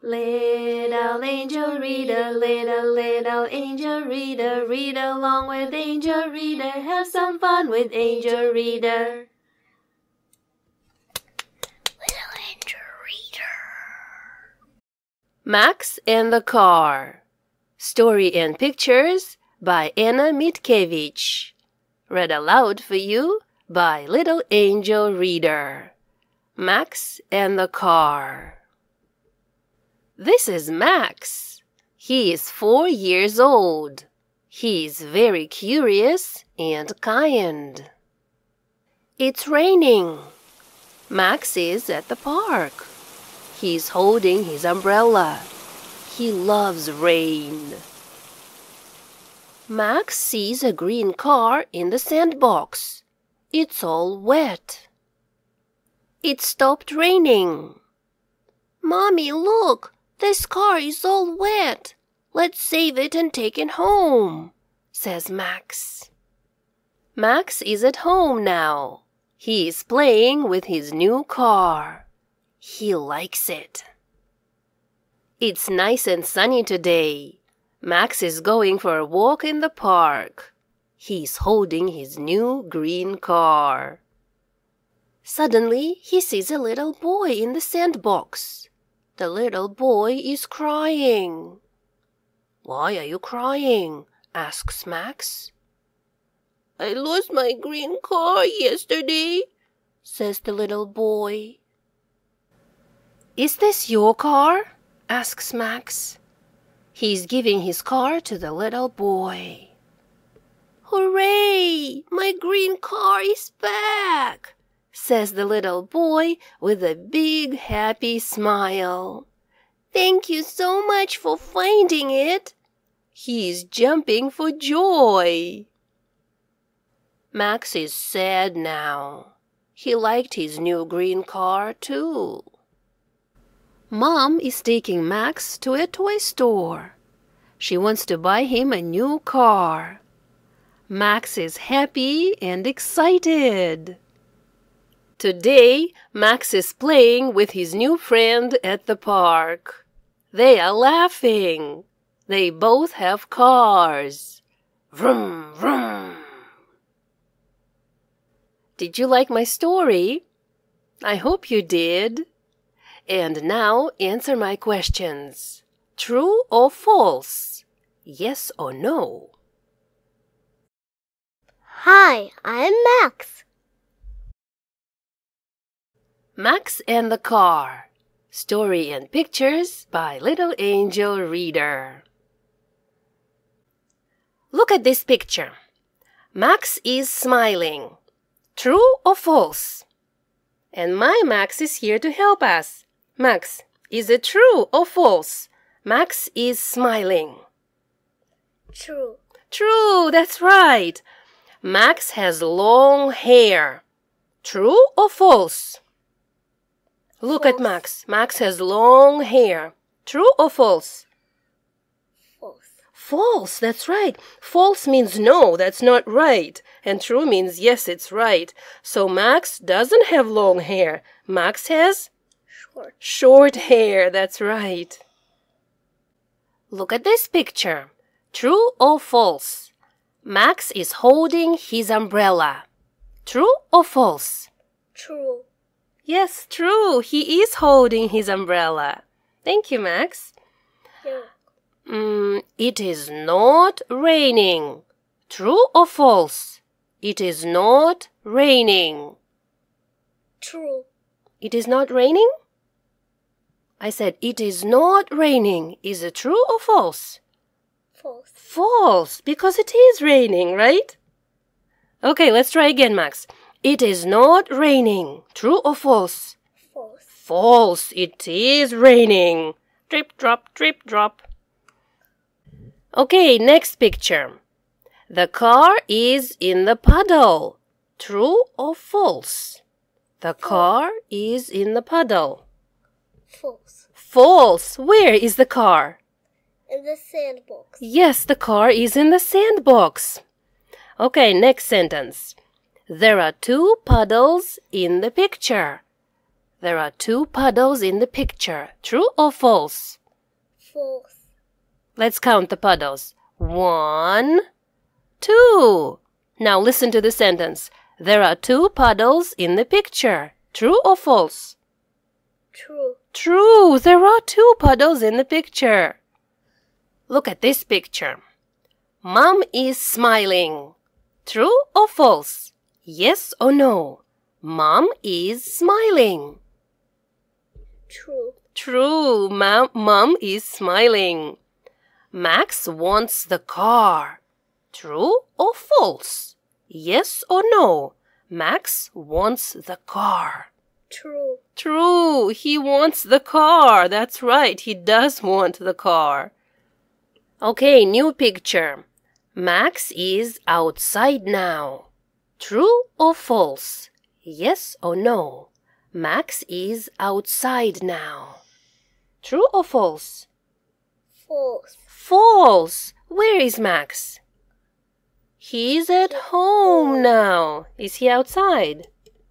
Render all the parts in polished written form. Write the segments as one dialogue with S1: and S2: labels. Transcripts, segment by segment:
S1: Little angel reader, little angel reader, read along with angel reader, have some fun with angel reader. Little angel reader. Max and the Car. Story and pictures by Mitkevich. Read aloud for you by Little Angel Reader. Max and the Car. This is Max. He is 4 years old. He is very curious and kind. It's raining. Max is at the park. He's holding his umbrella. He loves rain. Max sees a green car in the sandbox. It's all wet. It stopped raining. Mommy, look! This car is all wet. Let's save it and take it home, says Max. Max is at home now. He is playing with his new car. He likes it. It's nice and sunny today. Max is going for a walk in the park. He's holding his new green car. Suddenly, he sees a little boy in the sandbox. The little boy is crying. Why are you crying? Asks Max. I lost my green car yesterday, says the little boy. Is this your car? Asks Max. He's giving his car to the little boy. Hooray! My green car is back, says the little boy with a big happy smile. Thank you so much for finding it. He's jumping for joy. Max is sad now. He liked his new green car too. Mom is taking Max to a toy store. She wants to buy him a new car. Max is happy and excited. Today, Max is playing with his new friend at the park. They are laughing. They both have cars. Vroom, vroom. Did you like my story? I hope you did. And now answer my questions. True or false? Yes or no?
S2: Hi, I'm Max.
S1: Max and the Car. Story and pictures by Little Angel Reader. Look at this picture. Max is smiling. True or false? And my Max is here to help us. Max, is it true or false? Max is smiling.
S2: True.
S1: True, that's right. Max has long hair. True or false? Look at Max. Max has long hair. True or false?
S2: False.
S1: False, that's right. False means no, that's not right. And true means yes, it's right. So Max doesn't have long hair. Max has short hair, that's right. Look at this picture. True or false? Max is holding his umbrella. True or false?
S2: True.
S1: Yes, true. He is holding his umbrella. Thank you, Max.
S2: Yeah.
S1: It is not raining. True or false? It is not raining.
S2: True.
S1: It is not raining? I said it is not raining. Is it true or false?
S2: False.
S1: False, because it is raining, right? Okay, let's try again, Max. It is not raining. True or false?
S2: False.
S1: False. It is raining. Drip, drop, drip, drop. Okay, next picture. The car is in the puddle. True or false? The car is in the puddle.
S2: False.
S1: False. Where is the car?
S2: In the sandbox.
S1: Yes, the car is in the sandbox. Okay, next sentence. There are 2 puddles in the picture. There are 2 puddles in the picture. True or false?
S2: False.
S1: Let's count the puddles. 1, 2. Now listen to the sentence. There are 2 puddles in the picture. True or false?
S2: True.
S1: True. There are 2 puddles in the picture. Look at this picture. Mom is smiling. True or false? Yes or no? Mom is smiling.
S2: True.
S1: True. Mom is smiling. Max wants the car. True or false? Yes or no? Max wants the car.
S2: True.
S1: True. He wants the car. That's right. He does want the car. Okay, new picture. Max is outside now. True or false? Yes or no? Max is outside now. True or false?
S2: False.
S1: False. Where is Max? He's at home now. Is he outside?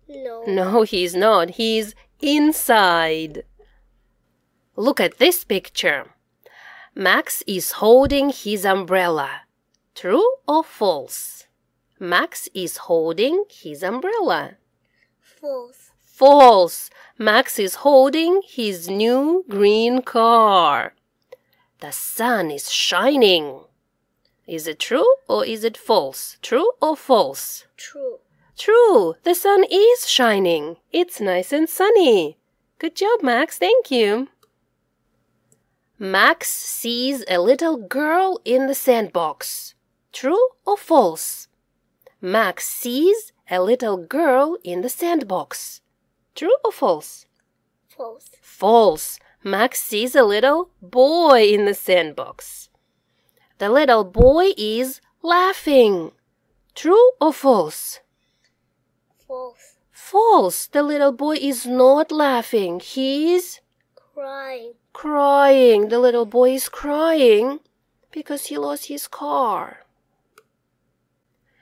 S2: No.
S1: No, he's not. He's inside. Look at this picture. Max is holding his umbrella. True or false? Max is holding his umbrella.
S2: False.
S1: False. Max is holding his new green car. The sun is shining. Is it true or is it false? True or false?
S2: True.
S1: True. The sun is shining. It's nice and sunny. Good job, Max. Thank you. Max sees a little girl in the sandbox. True or false? Max sees a little girl in the sandbox. True or false?
S2: False.
S1: False. Max sees a little boy in the sandbox. The little boy is laughing. True or false?
S2: False.
S1: False. The little boy is not laughing. He's
S2: Crying.
S1: crying. The little boy is crying because he lost his car.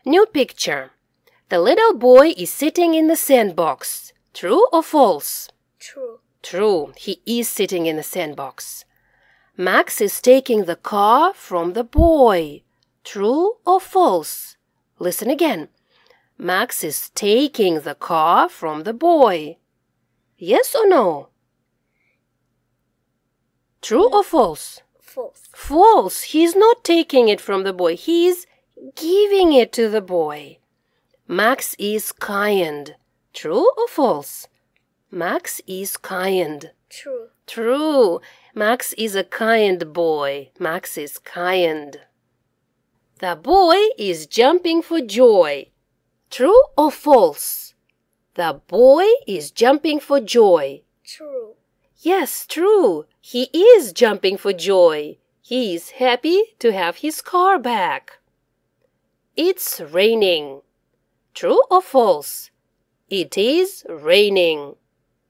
S1: New picture. The little boy is sitting in the sandbox. True or false?
S2: True.
S1: True. He is sitting in the sandbox. Max is taking the car from the boy. True or false? Listen again. Max is taking the car from the boy. Yes or no? True or false?
S2: False.
S1: False. He's not taking it from the boy. He's giving it to the boy. Max is kind. True or false? Max is kind.
S2: True.
S1: True. Max is a kind boy. Max is kind. The boy is jumping for joy. True or false? The boy is jumping for joy.
S2: True.
S1: Yes, true. He is jumping for joy. He is happy to have his car back. It's raining. True or false? It is raining.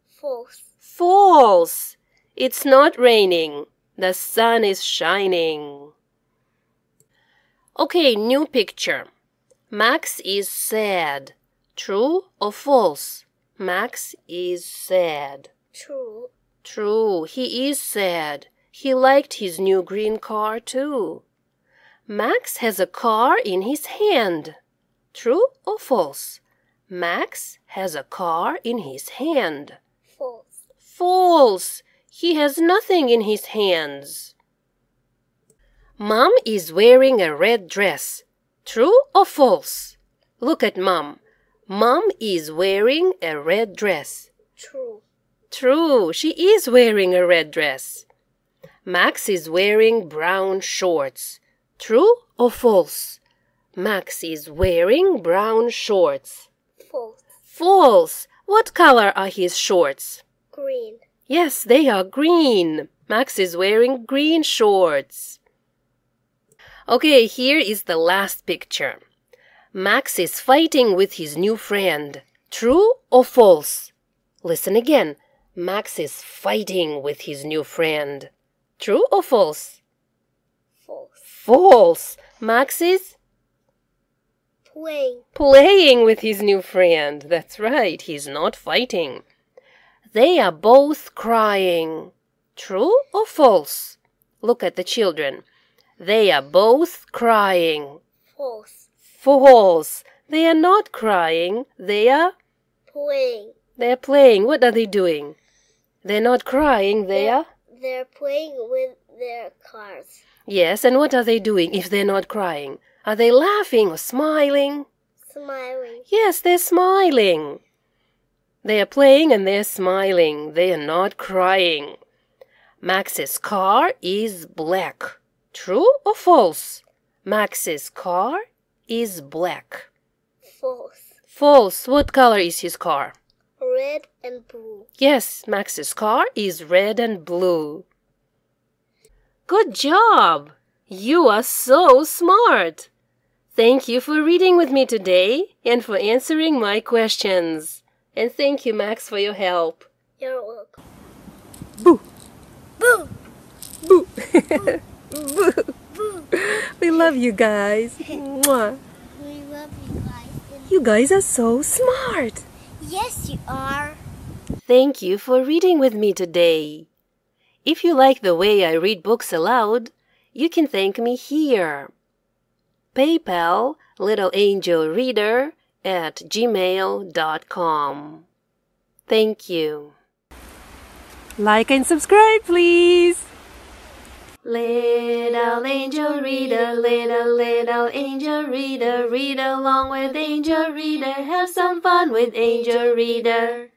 S2: False.
S1: False. It's not raining. The sun is shining. Okay, new picture. Max is sad. True or false? Max is sad.
S2: True.
S1: True, he is sad. He liked his new green car too. Max has a car in his hand. True or false? Max has a car in his hand.
S2: False.
S1: False. He has nothing in his hands. Mom is wearing a red dress. True or false? Look at Mom. Mom is wearing a red dress.
S2: True.
S1: True, she is wearing a red dress. Max is wearing brown shorts. True or false? Max is wearing brown shorts.
S2: False.
S1: False. What color are his shorts?
S2: Green.
S1: Yes, they are green. Max is wearing green shorts. Okay, here is the last picture. Max is fighting with his new friend. True or false? Listen again. Max is fighting with his new friend. True or false?
S2: False.
S1: False. Max is
S2: Playing.
S1: playing with his new friend. That's right. He's not fighting. They are both crying. True or false? Look at the children. They are both crying.
S2: False.
S1: False. They are not crying. They are
S2: Playing.
S1: They're playing. What are they doing? They're not crying.
S2: They're playing with their cars.
S1: Yes, and what are they doing if they're not crying? Are they laughing or smiling?
S2: Smiling.
S1: Yes, they're smiling. They are playing and they're smiling. They are not crying. Max's car is black. True or false? Max's car is black.
S2: False.
S1: False. What color is his car?
S2: Red and blue.
S1: Yes, Max's car is red and blue. Good job! You are so smart! Thank you for reading with me today and for answering my questions. And thank you, Max, for your help.
S2: You're welcome.
S1: Boo!
S2: Boo!
S1: Boo! Boo! We love you guys. Mwah.
S2: We love you guys.
S1: You guys are so smart.
S2: Yes, you are.
S1: Thank you for reading with me today. If you like the way I read books aloud, you can thank me here. PayPal littleangelreader@gmail.com. Thank you. Like and subscribe, please. Little angel reader, little angel reader, read along with angel reader, have some fun with angel reader.